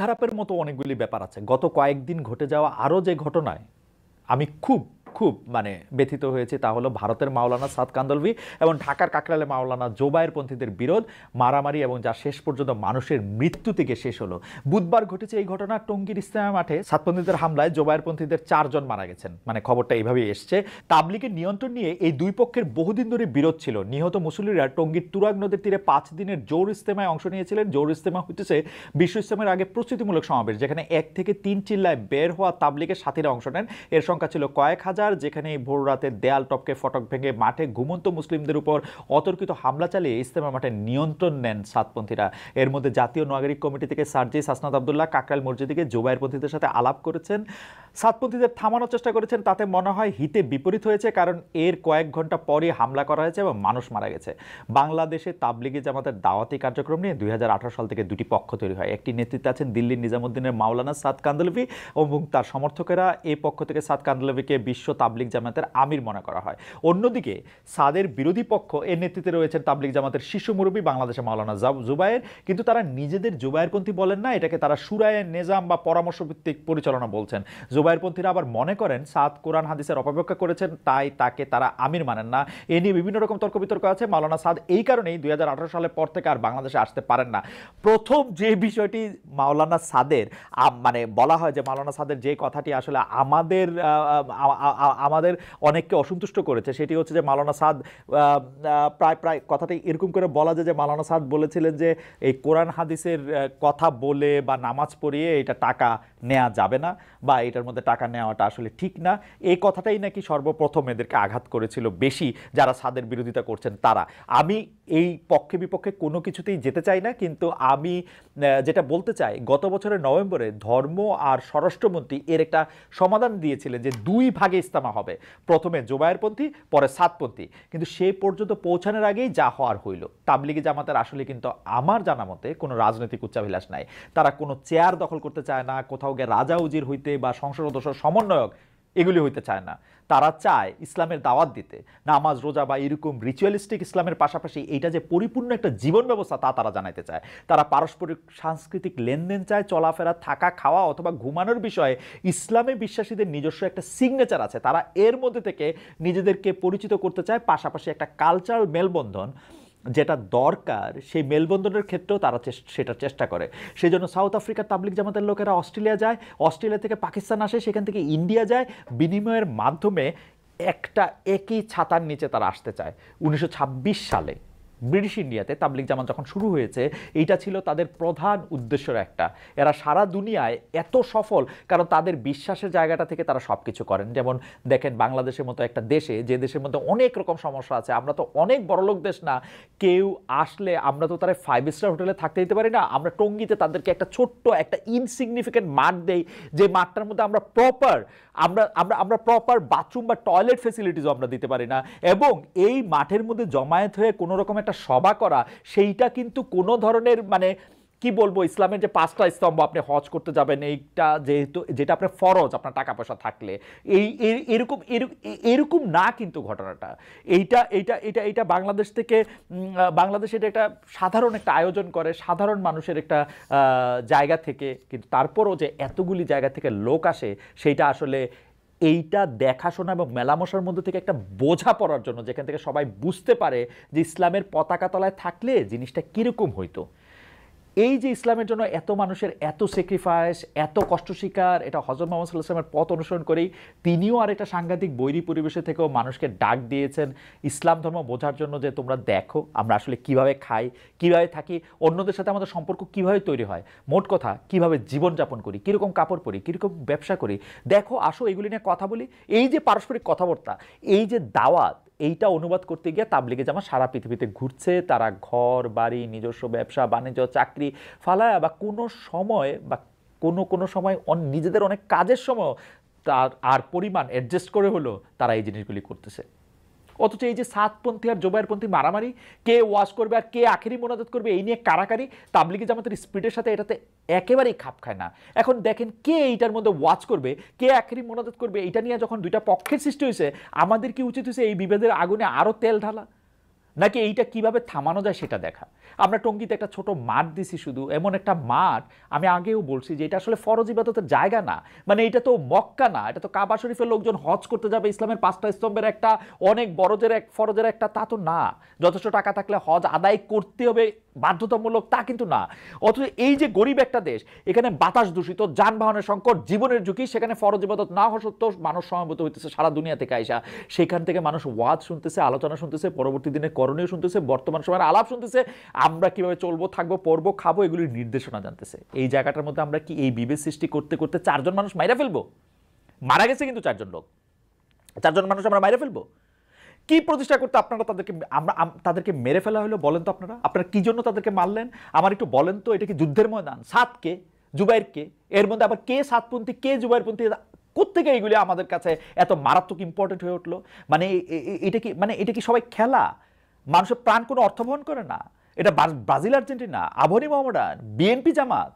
খারাপের মতো অনেকগুলি ব্যাপার আছে। গত কয়েকদিন ঘটে যাওয়া আরও যে ঘটনায় আমি খুব খুব ব্যথিত হয়েছি তা হলো ভারতের মাওলানা সাদ কান্দলভি এবং ঢাকার কাকরাইলে মাওলানা জোবায়েরপন্থীদের বিরোধ, মারামারি এবং যা শেষ পর্যন্ত মানুষের মৃত্যু থেকে শেষ হলো। বুধবার ঘটেছে এই ঘটনা। টঙ্গীর ইস্তেমা মাঠে সাতপন্থীদের হামলায় জোবায়েরপন্থীদের 4 জন মারা গেছেন। খবরটা এইভাবেই এসছে। তাবলিগের নিয়ন্ত্রণ নিয়ে এই দুই পক্ষের বহুদিন ধরে বিরোধ ছিল। নিহত মুসল্লিরা টঙ্গীর তুরাগ নদীর তীরে 5 দিনের জোর ইস্তেমায় অংশ নিয়েছিলেন। জোর ইস্তেমা হইতেছে বিশ্ব ইস্তেমার আগে প্রস্তুতিমূলক সমাবেশ, যেখানে 1 থেকে 3 চিল্লায় বের হওয়া তাবলিগের সাথীরা অংশ নেন। এর সংখ্যা ছিল কয়েক হাজার, যেখানে ভোর রাতে দেয়াল টপকে ফটক ভেঙে মাঠে ঘুমন্ত মুসলিমদের উপর অতর্কিত হামলা চালিয়ে ইস্তেমা মাঠে নিয়ন্ত্রণ নেন সাতপন্থীরা। এর মধ্যে জাতীয় নাগরিক কমিটি থেকে সার্জিস হাসনাত আব্দুল্লাহ কাকরাইল মসজিদে গিয়ে জোবায়েরপন্থীদের সাথে আলাপ করেছেন, সাতপন্থীদের থামানোর চেষ্টা করেছেন। তাতে মনে হয় হিতে বিপরীত হয়েছে, কারণ এর কয়েক ঘন্টা পরই হামলা করা হয়েছে এবং মানুষ মারা গেছে। বাংলাদেশে তাবলিগি জামাতের দাওয়াতি কার্যক্রম নিয়ে 2018 সাল থেকে দুটি পক্ষ তৈরি হয়। একটি নেতৃত্বে আছেন দিল্লির নিজামুদ্দিনের মাওলানা সাদ কান্দলভি এবং তার সমর্থকেরা। এই পক্ষ থেকে সাদ কান্দলভিকে বিশ্ব তাবলিগ জামাতের আমির মনে করা হয়। অন্যদিকে সাদের বিরোধী পক্ষ, এর নেতৃত্বে রয়েছেন তাবলিগ জামাতের শীর্ষ মুরব্বী বাংলাদেশের মাওলানা জুবায়ের, কিন্তু তারা নিজেদের জুবায়েরপন্থী বলেন না, এটাকে তারা শুরায়ে নিজাম বা পরামর্শ ভিত্তিক পরিচালনা বলছেন। জুবায়েরপন্থীরা আবার মনে করেন সাদ কোরআন হাদিসের অপব্যাখ্যা করেছেন, তাই তাকে তারা আমির মানেন না। এ নিয়ে বিভিন্ন রকম তর্ক বিতর্ক আছে। মাওলানা সাদ এই কারণেই 2018 সালের পর থেকে আর বাংলাদেশে আসতে পারেন না। প্রথম যে বিষয়টি মাওলানা সাদের বলা হয় যে মাওলানা সাদের যে কথাটি আসলে আমাদের অনেককে অসন্তুষ্ট করেছে, সেটি হচ্ছে যে মাওলানা সাদ প্রায় কথাটি এরকম করে বলা যায় যে মাওলানা সাদ বলেছিলেন যে এই কোরআন হাদিসের কথা বলে বা নামাজ পড়িয়ে এটা টাকা নেওয়া যাবে না, বা এটার মধ্যে টাকা নেওয়াটা আসলে ঠিক না। এই কথাটাই নাকি সর্বপ্রথম এদেরকে আঘাত করেছিল বেশি, যারা সাদের বিরোধিতা করছেন তারা। আমি এই পক্ষে বিপক্ষে কোনো কিছুতেই যেতে চাই না, কিন্তু আমি যেটা বলতে চাই, গত বছরের নভেম্বরে ধর্ম আর স্বরাষ্ট্রমন্ত্রী এর একটা সমাধান দিয়েছিলেন যে 2 ভাগে ইস্তেমা হবে, প্রথমে জোবায়েরপন্থী পরে সাতপন্থী, কিন্তু সে পর্যন্ত পৌঁছানোর আগেই যা হওয়ার হইল। তাবলিগি জামাতের আসলে কিন্তু আমার জানা মতে কোনো রাজনৈতিক উচ্চাভিলাষ নাই। তারা কোনো চেয়ার দখল করতে চায় না, কোথাও গিয়ে রাজা উজির হইতে বা সংসদ সদস্য সমন্বয়ক এগুলি হইতে চায় না। তারা চায় ইসলামের দাওয়াত দিতে, নামাজ রোজা বা এরকম রিচুয়ালিস্টিক ইসলামের পাশাপাশি এইটা যে পরিপূর্ণ একটা জীবন ব্যবস্থা তা তারা জানাইতে চায়। তারা পারস্পরিক সাংস্কৃতিক লেনদেন চায়, চলাফেরা, থাকা, খাওয়া অথবা ঘুমানোর বিষয়ে ইসলামে বিশ্বাসীদের নিজস্ব একটা সিগনেচার আছে। তারা এর মধ্যে থেকে নিজেদেরকে পরিচিত করতে চায়, পাশাপাশি একটা কালচারাল মেলবন্ধন যেটা দরকার সেই মেলবন্ধনের ক্ষেত্রেও তারা সেটার চেষ্টা করে। সেই জন্য সাউথ আফ্রিকার তাবলিগ জামাতের লোকেরা অস্ট্রেলিয়া যায়, অস্ট্রেলিয়া থেকে পাকিস্তান আসে, সেখান থেকে ইন্ডিয়া যায়, বিনিময়ের মাধ্যমে একটা একই ছাতার নিচে তারা আসতে চায়। 1926 সালে ব্রিটিশ ইন্ডিয়াতে তাবলিগ জামাত যখন শুরু হয়েছে, এইটা ছিল তাদের প্রধান উদ্দেশ্যের একটা। এরা সারা দুনিয়ায় এত সফল কারণ তাদের বিশ্বাসের জায়গাটা থেকে তারা সব কিছু করেন। যেমন দেখেন বাংলাদেশের মতো একটা দেশে, যে দেশের মধ্যে অনেক রকম সমস্যা আছে, আমরা তো অনেক বড়লোক দেশ না, কেউ আসলে আমরা তো তারা 5 স্টার হোটেলে থাকতে দিতে পারি না। আমরা টঙ্গীতে তাদেরকে একটা ছোট্ট একটা ইনসিগনিফিকেন্ট মাঠ দেই, যে মাঠটার মধ্যে আমরা প্রপার বাথরুম বা টয়লেট ফেসিলিটিসও আমরা দিতে পারি না। এবং এই মাঠের মধ্যে জমায়েত হয়ে কোনো রকম একটা সভা করা, সেইটা কিন্তু কোনো ধরনের কি বলবো, ইসলামের যে 5টা স্তম্ভ, আপনি হজ করতে যাবেন, এইটা যেহেতু যেটা আপনার ফরজ আপনার টাকা পয়সা থাকলে, এরকম না কিন্তু ঘটনাটা। এইটা বাংলাদেশ থেকে, বাংলাদেশ এটা একটা সাধারণ একটা আয়োজন করে সাধারণ মানুষের একটা জায়গা থেকে, কিন্তু তারপরও যে এতগুলি জায়গা থেকে লোক আসে, সেইটা আসলে এইটা দেখাশোনা এবং মেলামশার মধ্যে থেকে একটা বোঝা পড়ার জন্য, যেখান থেকে সবাই বুঝতে পারে যে ইসলামের পতাকা তলায় থাকলে জিনিসটা কীরকম হইতো। এই যে ইসলামের জন্য এত মানুষের এত স্যাক্রিফাইস, এত কষ্ট স্বীকার, এটা হযরত মুহাম্মদ সাল্লাল্লাহু আলাইহি ওয়াসাল্লামের পথ অনুসরণ করেই। তিনিও আর একটা সাংঘাতিক বৈরী পরিবেশে থেকেও মানুষকে ডাক দিয়েছেন ইসলাম ধর্ম বোঝার জন্য, যে তোমরা দেখো আমরা আসলে কিভাবে খাই, কিভাবে থাকি, অন্যদের সাথে আমাদের সম্পর্ক কিভাবে তৈরি হয়, মোট কথা কিভাবে জীবনযাপন করি, কীরকম কাপড় পরি, কীরকম ব্যবসা করি, দেখো আসো এগুলি নিয়ে কথা বলি। এই যে পারস্পরিক কথাবার্তা, এই যে দাওয়াত, এইটা অনুবাদ করতে গিয়ে তাবলিগে জামাত সারা পৃথিবীতে ঘুরছে। তারা ঘর বাড়ি, নিজস্ব ব্যবসা বাণিজ্য, চাকরি ফালায় বা কোনো সময় নিজেদের অনেক কাজের সময় তার আর পরিমাণ অ্যাডজাস্ট করে হলো তারা এই জিনিসগুলি করতেছে। অথচ এই যে সাতপন্থী আর জোবায়েরপন্থী মারামারি, কে ওয়াজ করবে আর কে আখেরি মোনাজাত করবে, এই নিয়ে কারাকারি, তাবলিগি জামাতের স্পিডের সাথে এটাতে একেবারেই খাপ খায় না। এখন দেখেন কে এইটার মধ্যে ওয়াজ করবে, কে আখেরি মোনাজাত করবে, এটা নিয়ে যখন দুইটা পক্ষের সৃষ্টি হয়েছে, আমাদের কি উচিত হয়েছে এই বিভেদের আগুনে আরও তেল ঢালা? নাকি এইটা কিভাবে থামানো যায় সেটা দেখা। আমরা টঙ্গীতে একটা ছোট মাঠ দিছি, শুধু এমন একটা মাঠ, আমি আগেও বলছি যে এটা আসলে ফরজ ইবাদতের জায়গা না, মানে এটা তো মক্কা না, এটা তো কাবা শরীফের লোকজন হজ করতে যাবে, ইসলামের 5টা স্তম্ভের একটা, অনেক ফরজের একটা, তা তো না। যথেষ্ট টাকা থাকলে হজ আদায় করতে হবে বাধ্যতামূলক, তা কিন্তু না। অথচ এই যে গরিব একটা দেশ, এখানে বাতাস দূষিত, যানবাহনের সংকট, জীবনের ঝুঁকি, সেখানে ফরজ ইবাদত না হওয়া সত্ত্বেও মানুষ সমবেত হইতেছে সারা দুনিয়া থেকে আইসা, সেখান থেকে মানুষ ওয়াজ শুনতেছে, আলোচনা শুনতেছে, পরবর্তী দিনে করণীয় শুনতেছে, বর্তমান সময়ের আলাপ শুনতেছে, আমরা কিভাবে চলবো, থাকবো, পড়বো, খাবো, এগুলির নির্দেশনা জানতেছে। এই জায়গাটার মধ্যে আমরা কি এই বিভেদ সৃষ্টি করতে করতে 4জন মানুষ মাইরা ফেলবো? মারা গেছে কিন্তু 4জন লোক, 4জন মানুষ আমরা মাইরা ফেলবো? কি প্রতিষ্ঠা করতে আপনারা তাদেরকে, তাদেরকে মেরে ফেলা হলো বলেন তো? আপনারা কি জন্য তাদেরকে মারলেন আমার একটু বলেন তো? এটা কি যুদ্ধের ময়দান? সাদকে, জুবাইরকে, এর মধ্যে আবার কে সাদপন্থী, কে জুবাইরপন্থী, কোত্থেকে এইগুলি আমাদের কাছে এত মারাত্মক ইম্পর্টেন্ট হয়ে উঠলো? মানে এটা কি সবাই খেলা? মানুষের প্রাণ কোনো অর্থ বহন করে না? এটা Brazil, Argentina, Abahani, Mohammedan, BNP, Jamaat,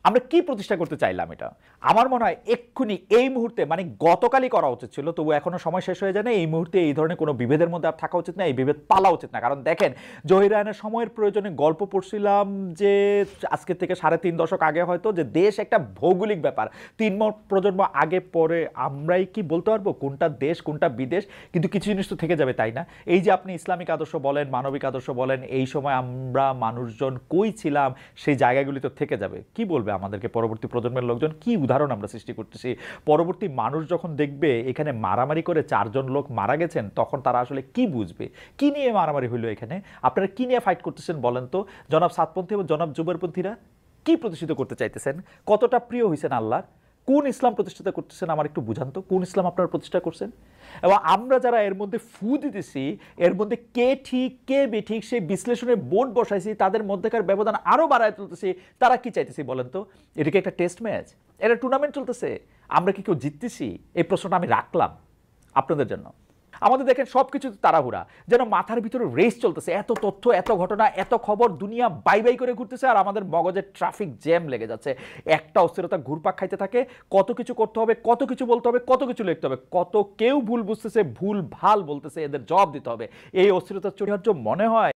আমরা কি প্রতিষ্ঠা করতে চাইলাম? এটা আমার মনে হয় এক্ষুনি এই মুহূর্তে, মানে গতকালই করা উচিত ছিল, তবু এখনো সময় শেষ হয়ে যায় না। এই মুহূর্তে এই ধরনের কোনো বিভেদের মধ্যে আর থাকা উচিত না, এই বিভেদ পালা উচিত না। কারণ দেখেন, জহির রায়হানের সময়ের প্রয়োজনে গল্প পড়ছিলাম যে আজকে থেকে 3.5 দশক আগে হয়তো, যে দেশ একটা ভৌগোলিক ব্যাপার, 3 প্রজন্ম আগে পরে আমরাই কি বলতে পারবো কোনটা দেশ কোনটা বিদেশ? কিন্তু কিছু জিনিস তো থেকে যাবে, তাই না? এই যে আপনি ইসলামিক আদর্শ বলেন, মানবিক আদর্শ বলেন, এই সময় আমরা মানুষজন কই ছিলাম, সেই জায়গাগুলি তো থেকে যাবে। কি বলবে আমাদেরকে পরবর্তী প্রজন্মের লোকজন? কি উদাহরণ আমরা সৃষ্টি করতেছি? পরবর্তী মানুষ যখন দেখবে এখানে মারামারি করে 4জন লোক মারা গেছেন, তখন তারা আসলে কি বুঝবে? কি নিয়ে মারামারি হইলো এখানে? আপনারা কি নিয়ে ফাইট করতেছেন বলেন তো? জনাব সাতপন্থী এবং জনাব জুবাইরপন্থীরা কি প্রতিষ্ঠিত করতে চাইতেছেন? কতটা প্রিয় হয়েছেন আল্লাহর? কোন ইসলাম প্রতিষ্ঠিত করতেছেন আমার একটু বুঝান তো, কোন ইসলাম আপনারা প্রতিষ্ঠা করছেন? এবং আমরা যারা এর মধ্যে ফু দিতেছি, এর মধ্যে কে ঠিক কে বেঠিক সেই বিশ্লেষণের বোর্ড বসাইছি, তাদের মধ্যেকার ব্যবধান আরো বাড়ায় তুলতেছি, তারা কি চাইতেছি বলেন তো? এটা কি একটা টেস্ট ম্যাচ? এটা টুর্নামেন্ট চলতেছে? আমরা কি কেউ জিততেছি? এই প্রশ্নটা আমি রাখলাম আপনাদের জন্য। আমাদের দেখেন সবকিছু তাড়াহুড়া, যেন মাথার ভিতরে রেস চলতেছে, এত তথ্য, এত ঘটনা, এত খবর, দুনিয়া বাই বাই করে ঘুরতেছে, আর আমাদের মগজে ট্রাফিক জ্যাম লেগে যাচ্ছে। একটা অস্থিরতা ঘুরপাক খাইতে থাকে, কত কিছু করতে হবে, কত কিছু বলতে হবে, কত কিছু লিখতে হবে, কত কেউ ভুল বুঝতেছে, ভুল ভাল বলতেছে, এদের জবাব দিতে হবে। এই অস্থিরতার চরিত্র মনে হয়